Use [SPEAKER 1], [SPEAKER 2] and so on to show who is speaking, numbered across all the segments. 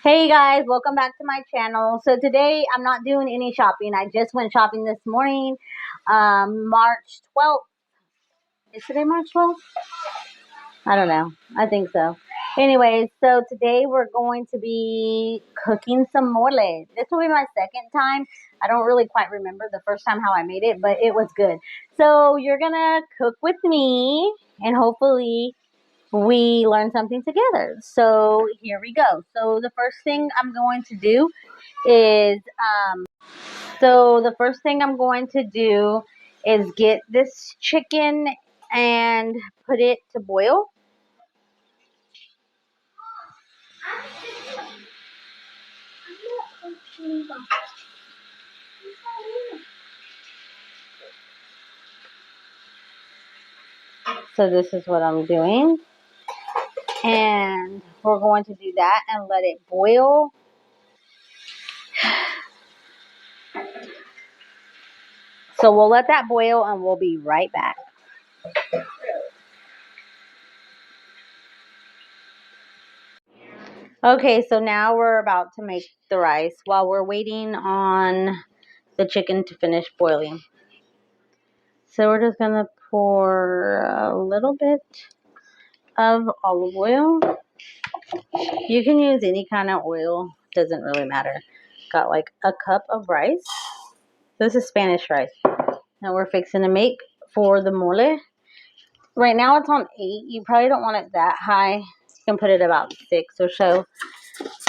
[SPEAKER 1] Hey guys, welcome back to my channel. So today I'm not doing any shopping. I just went shopping this morning, March 12th. Is today March 12th? I don't know. I think so. Anyways, so today we're going to be cooking some mole. This will be my second time. I don't really quite remember the first time how I made it, but it was good. So you're going to cook with me and hopefully we learn something together. So here we go. So the first thing I'm going to do is get this chicken and put it to boil. So this is what I'm doing. And we're going to do that and let it boil. So we'll let that boil and we'll be right back. Okay, so now we're about to make the rice while we're waiting on the chicken to finish boiling. So we're just going to pour a little bit of olive oil. You can use any kind of oil, doesn't really matter. Got like a cup of rice. This is Spanish rice. Now we're fixing to make for the mole. Right now it's on 8. You probably don't want it that high. You can put it about 6 or so.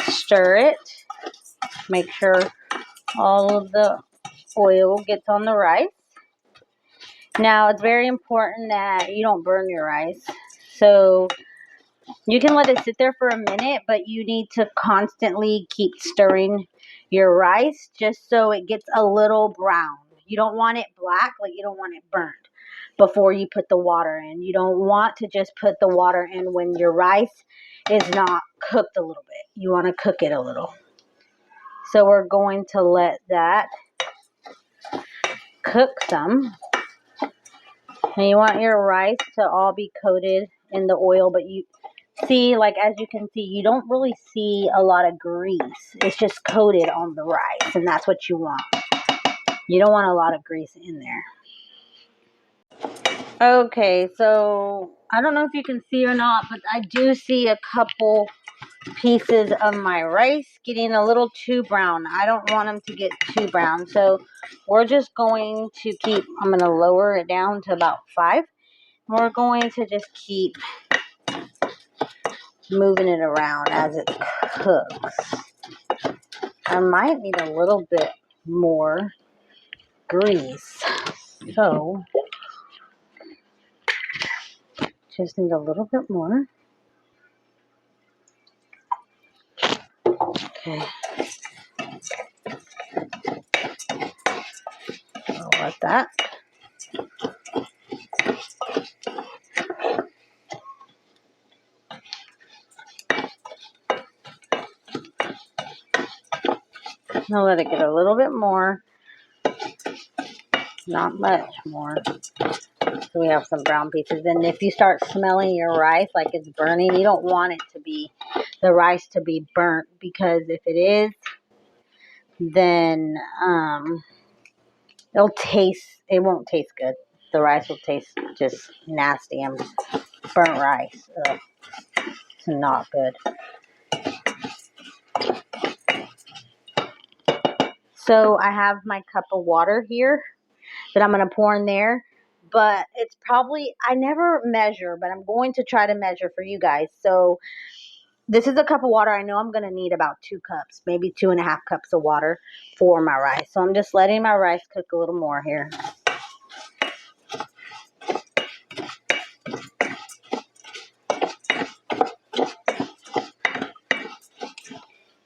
[SPEAKER 1] Stir it. Make sure all of the oil gets on the rice. Now it's very important that you don't burn your rice. So you can let it sit there for a minute, but you need to constantly keep stirring your rice just so it gets a little brown. You don't want it black, like you don't want it burnt before you put the water in. You don't want to just put the water in when your rice is not cooked a little bit. You want to cook it a little. So we're going to let that cook some. And you want your rice to all be coated in the oil, but you see, like as you can see, you don't really see a lot of grease. It's just coated on the rice, and that's what you want. You don't want a lot of grease in there. Okay, so I don't know if you can see or not, but I do see a couple pieces of my rice getting a little too brown. I don't want them to get too brown, so we're just going to keep, I'm going to lower it down to about 5. We're going to just keep moving it around as it cooks. I might need a little bit more grease. So, just need a little bit more. Okay. I'll let that. I'll let it get a little bit more. Not much more. So we have some brown pieces. And if you start smelling your rice like it's burning, you don't want it to be, the rice to be burnt, because if it is, then it won't taste good. The rice will taste just nasty and burnt rice. Ugh. It's not good. So I have my cup of water here that I'm going to pour in there. But it's probably, I never measure, but I'm going to try to measure for you guys. So this is a cup of water. I know I'm going to need about 2 cups, maybe 2.5 cups of water for my rice. So I'm just letting my rice cook a little more here.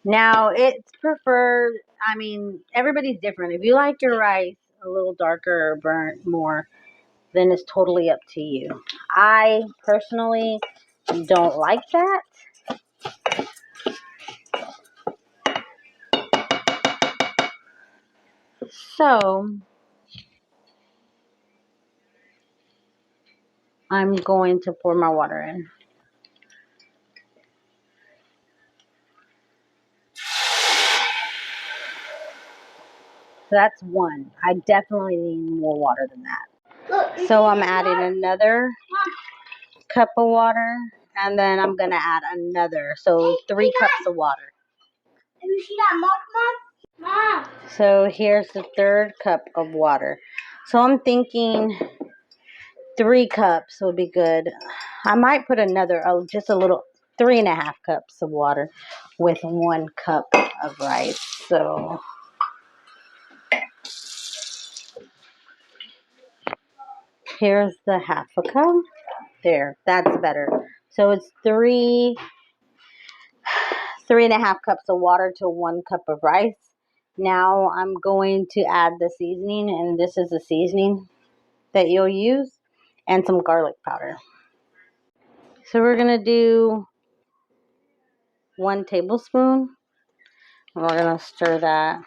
[SPEAKER 1] Now, it's preferred, I mean, everybody's different. If you like your rice a little darker or burnt more, then it's totally up to you. I personally don't like that. So, I'm going to pour my water in. that's one. I definitely need more water than that. So I'm adding another cup of water, and then I'm going to add another. So 3 cups of water.
[SPEAKER 2] You see that mark, Mom? Mom.
[SPEAKER 1] So here's the 3rd cup of water. So I'm thinking 3 cups would be good. I might put another, just a little, 3.5 cups of water with 1 cup of rice. So here's the 1/2 cup. There, that's better. So it's 3.5 cups of water to 1 cup of rice. Now I'm going to add the seasoning, and this is the seasoning that you'll use, and some garlic powder. So we're going to do 1 tablespoon. And we're going to stir that.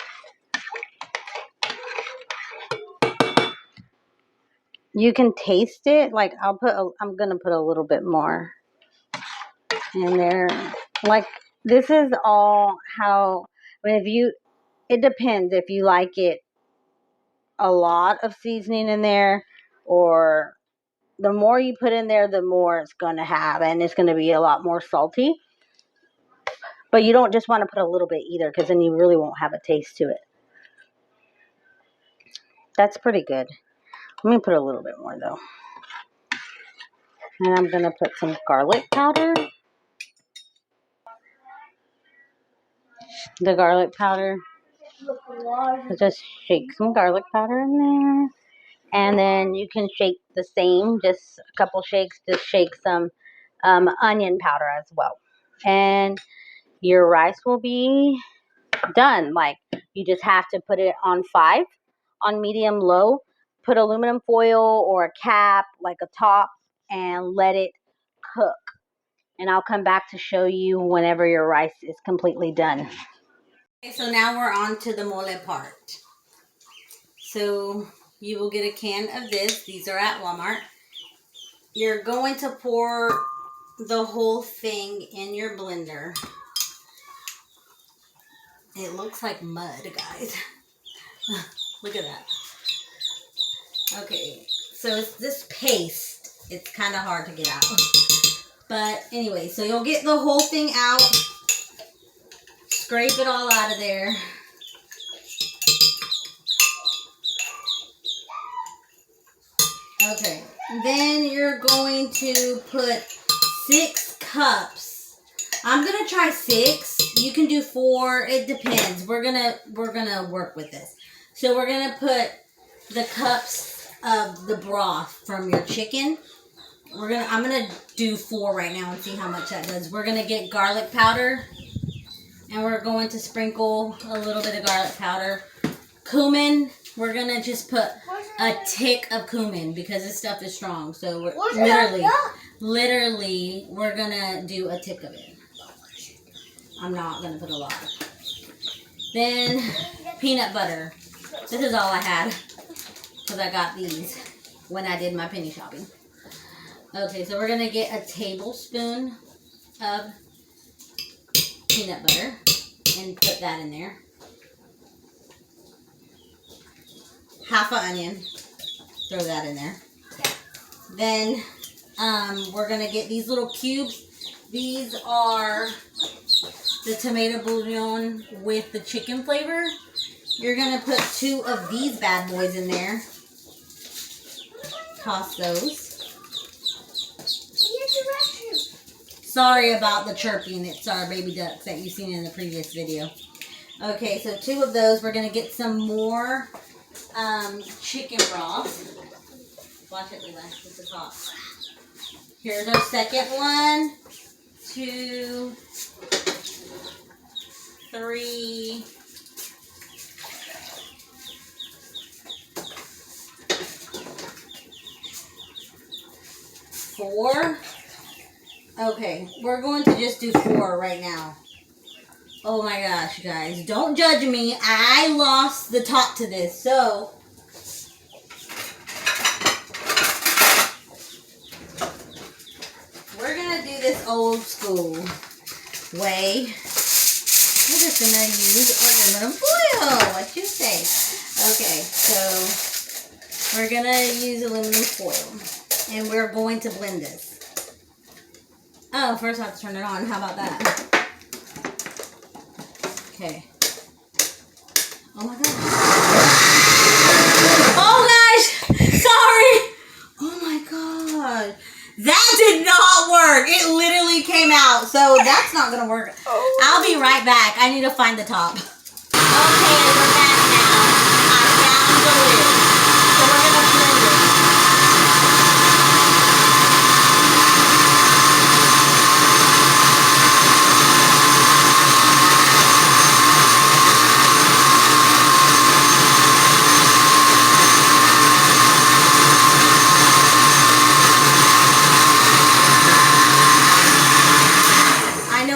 [SPEAKER 1] You can taste it. Like I'm going to put a little bit more in there. Like this is all how, it depends if you like it a lot of seasoning in there, or the more you put in there, the more it's going to have, and it's going to be a lot more salty. But you don't just want to put a little bit either, because then you really won't have a taste to it. That's pretty good. Let me put a little bit more though. And I'm going to put some garlic powder. The garlic powder. So just shake some garlic powder in there. And then you can shake the same, just a couple shakes, just shake some onion powder as well. And your rice will be done. Like, you just have to put it on 5 on medium low, put aluminum foil or a cap, like a top, and let it cook. And I'll come back to show you whenever your rice is completely done. Okay, so now we're on to the mole part. So you will get a can of this. These are at Walmart. You're going to pour the whole thing in your blender. It looks like mud, guys. Look at that. Okay, so it's this paste. It's kind of hard to get out. But anyway, so you'll get the whole thing out. Scrape it all out of there. Okay, then you're going to put 6 cups. I'm gonna try 6. You can do 4. It depends. We're gonna work with this. So we're gonna put the cups of the broth from your chicken. I'm gonna do 4 right now and see how much that does. We're gonna get garlic powder, and we're going to sprinkle a little bit of garlic powder. Cumin. We're gonna just put a tick of cumin because this stuff is strong. So we're literally, we're gonna do a tick of it. I'm not gonna put a lot. Then peanut butter. This is all I had because I got these when I did my penny shopping. Okay, so we're gonna get a tablespoon of peanut butter and put that in there. Half an onion, throw that in there. Then we're gonna get these little cubes. These are the tomato bouillon with the chicken flavor. You're gonna put 2 of these bad boys in there. Toss those. Sorry about the chirping. It's our baby ducks that you've seen in the previous video. Okay, so 2 of those. We're gonna get some more chicken broth. Watch it, Levi. This is hot. Here's our second one. 2, 3. 4. Okay, we're going to just do 4 right now. Oh my gosh, guys. Don't judge me. I lost the top to this, so we're going to do this old school way. We're just going to use aluminum foil. What you say? Okay, so we're going to use aluminum foil. And we're going to blend this. Oh, first I have to turn it on. How about that? Okay. Oh my god. Oh gosh! Sorry! Oh my god. That did not work. It literally came out. So that's not going to work. I'll be right back. I need to find the top. Okay, we're back now. I found the lid. So we're going to blend it.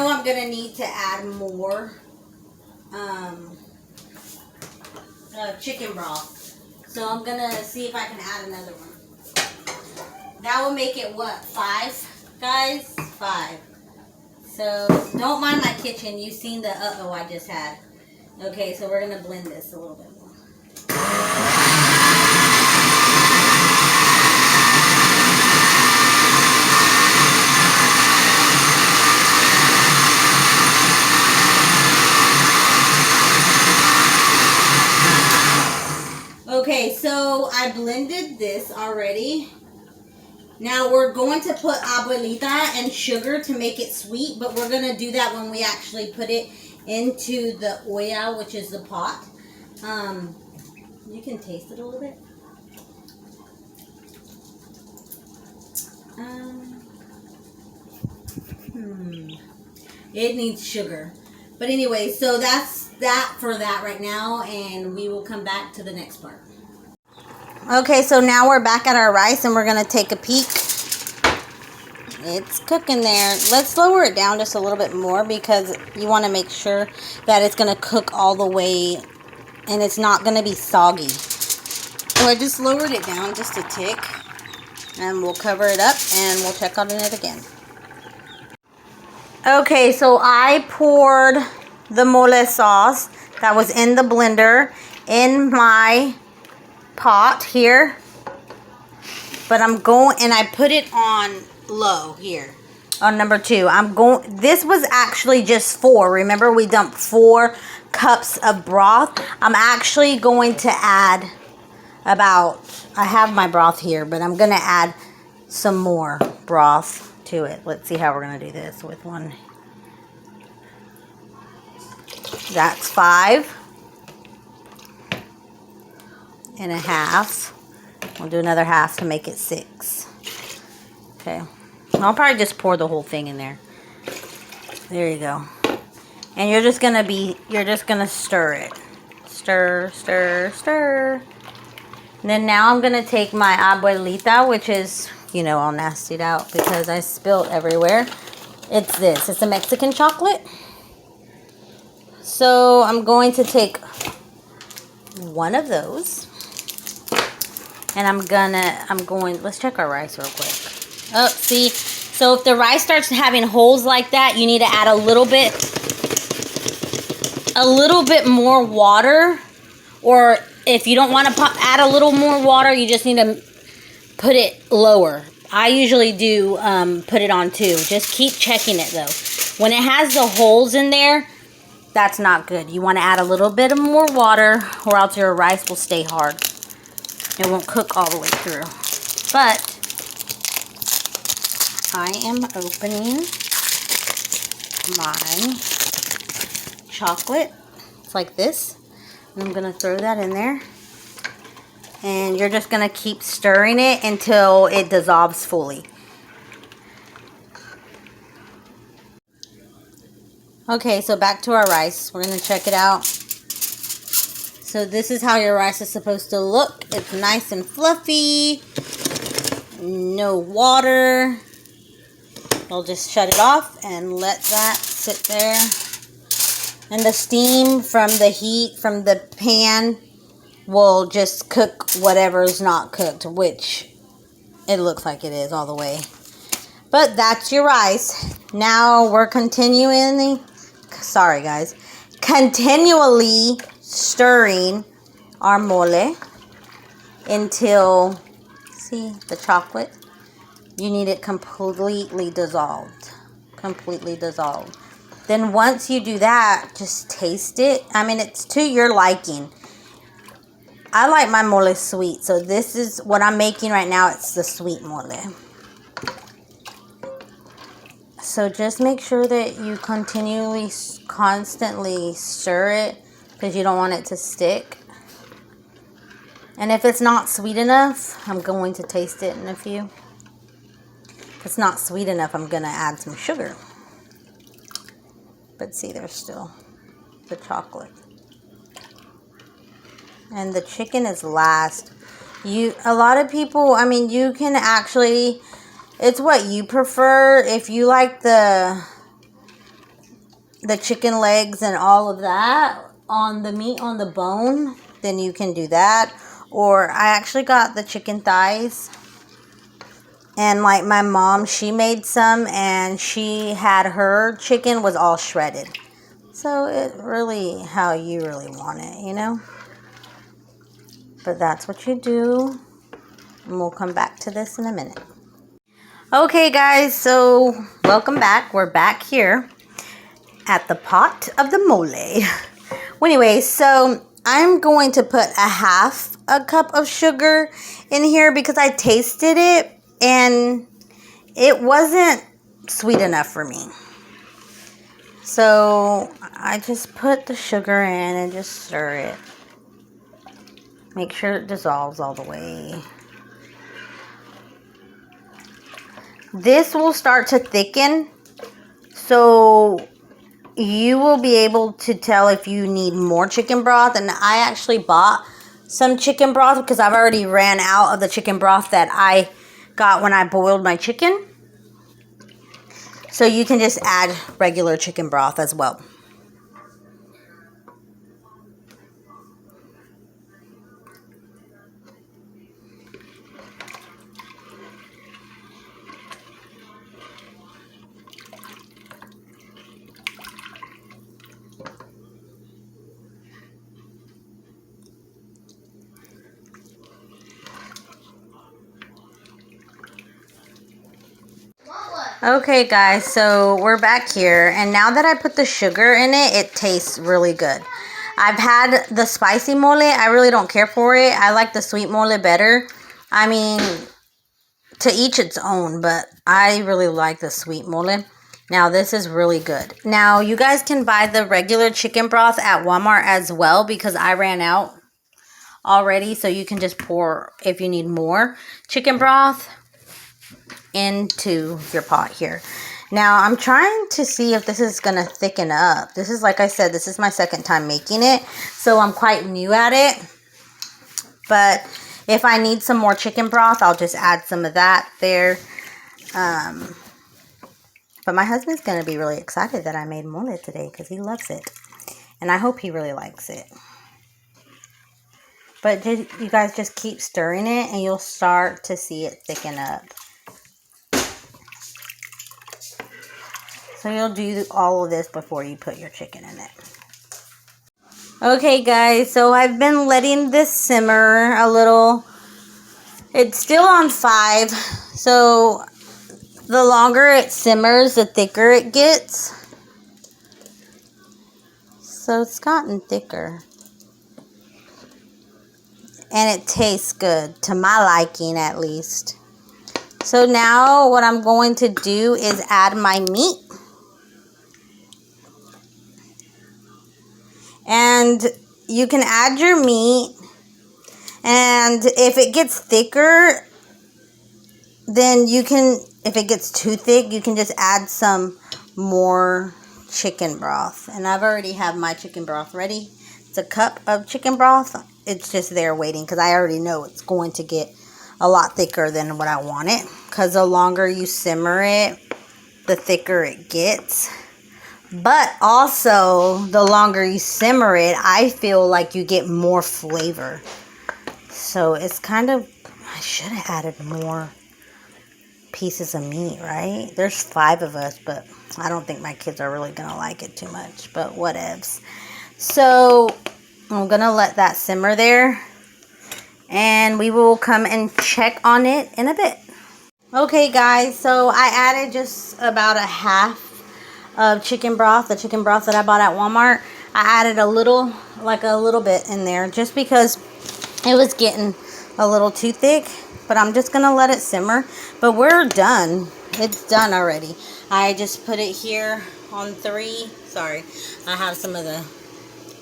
[SPEAKER 1] I'm gonna need to add more chicken broth, so I'm gonna see if I can add another one. That will make it what, 5 guys? 5. So don't mind my kitchen. You've seen the uh-oh I just had. Okay, so we're gonna blend this a little bit more. Okay, so I blended this already. Now we're going to put abuelita and sugar to make it sweet, but we're going to do that when we actually put it into the olla, which is the pot. You can taste it a little bit. It needs sugar. But anyway, so that's that for that right now, and we will come back to the next part. Okay, so now we're back at our rice, and we're going to take a peek. It's cooking there. Let's lower it down just a little bit more because you want to make sure that it's going to cook all the way and it's not going to be soggy. So I just lowered it down just a tick, and we'll cover it up and we'll check on it again. Okay, so I poured the mole sauce that was in the blender in my pot here, but I'm going, and I put it on low here on number 2. This was actually just 4. Remember, we dumped 4 cups of broth. I'm actually going to add I have my broth here, but I'm going to add some more broth to it. Let's see how we're going to do this with one. That's 5 and a half. We'll do another half to make it 6. Okay. I'll probably just pour the whole thing in there. There you go. And you're just gonna stir it. Stir, stir, stir. And then now I'm gonna take my abuelita, which is, you know, all nastied out because I spilled everywhere. It's this. It's a Mexican chocolate. So I'm going to take one of those. And let's check our rice real quick. Oh, see, so if the rice starts having holes like that, you need to add a little bit more water. Or if you don't want to add a little more water, you just need to put it lower. I usually do put it on 2. Just keep checking it though. When it has the holes in there, that's not good. You want to add a little bit of more water, or else your rice will stay hard. It won't cook all the way through. But I am opening my chocolate. It's like this. And I'm going to throw that in there. And you're just going to keep stirring it until it dissolves fully. Okay, so back to our rice. We're going to check it out. So this is how your rice is supposed to look. It's nice and fluffy. No water. I'll just shut it off and let that sit there. And the steam from the heat from the pan will just cook whatever is not cooked, which it looks like it is all the way. But that's your rice. Now we're continuing. Sorry, guys. continually stirring our mole until, see the chocolate? You need it completely dissolved. Completely dissolved. Then once you do that, just taste it. I mean, it's to your liking. I like my mole sweet, so this is what I'm making right now. It's the sweet mole. So just make sure that you constantly stir it because you don't want it to stick. And if it's not sweet enough, I'm going to taste it in a few. If it's not sweet enough, I'm going to add some sugar. But see, there's still the chocolate. And the chicken is last. A lot of people, I mean, you can actually, it's what you prefer. If you like the chicken legs and all of that on the meat on the bone, then you can do that. Or I actually got the chicken thighs. And like my mom, she made some and she had her chicken was all shredded. So it really how you really want it, you know? But that's what you do. And we'll come back to this in a minute. Okay, guys, so welcome back. We're back here at the pot of the mole. Well, anyway, so I'm going to put a half a cup of sugar in here because I tasted it and it wasn't sweet enough for me. So I just put the sugar in and just stir it. Make sure it dissolves all the way. This will start to thicken, so you will be able to tell if you need more chicken broth. And I actually bought some chicken broth because I've already ran out of the chicken broth that I got when I boiled my chicken. So you can just add regular chicken broth as well. Okay, guys, so we're back here, and now that I put the sugar in it, it tastes really good. I've had the spicy mole. I really don't care for it. I like the sweet mole better. I mean, to each its own, but I really like the sweet mole. Now, this is really good. Now, you guys can buy the regular chicken broth at Walmart as well because I ran out already, so you can just pour, if you need more chicken broth, into your pot here. Now I'm trying to see if this is gonna thicken up. This is, like I said, this is my second time making it, so I'm quite new at it. But if I need some more chicken broth, I'll just add some of that there. But my husband's gonna be really excited that I made mole today because he loves it, and I hope he really likes it. But you guys just keep stirring it and you'll start to see it thicken up. So you'll do all of this before you put your chicken in it. Okay, guys, so I've been letting this simmer a little. It's still on 5, so the longer it simmers, the thicker it gets. So it's gotten thicker. And it tastes good, to my liking at least. So now what I'm going to do is add my meat. And you can add your meat, and if it gets thicker, then you can, if it gets too thick, you can just add some more chicken broth. And I've already have my chicken broth ready. It's a cup of chicken broth. It's just there waiting because I already know it's going to get a lot thicker than what I want it. Because the longer you simmer it, the thicker it gets. But also, the longer you simmer it, I feel like you get more flavor. So it's kind of, I should have added more pieces of meat, right? There's 5 of us, but I don't think my kids are really going to like it too much, but whatevs. So I'm gonna let that simmer there, and we will come and check on it in a bit. Okay guys, so I added just about a half of chicken broth, the chicken broth that I bought at Walmart. I added a little bit in there just because it was getting a little too thick, but I'm just gonna let it simmer. But we're done. It's done already. I just put it here on 3. Sorry, I have some of the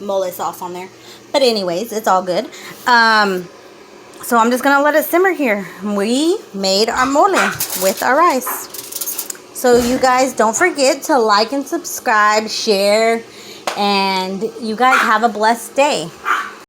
[SPEAKER 1] mole sauce on there, but anyways, it's all good. So I'm just gonna let it simmer here. We made our mole with our rice. So you guys don't forget to like and subscribe, share, and you guys have a blessed day.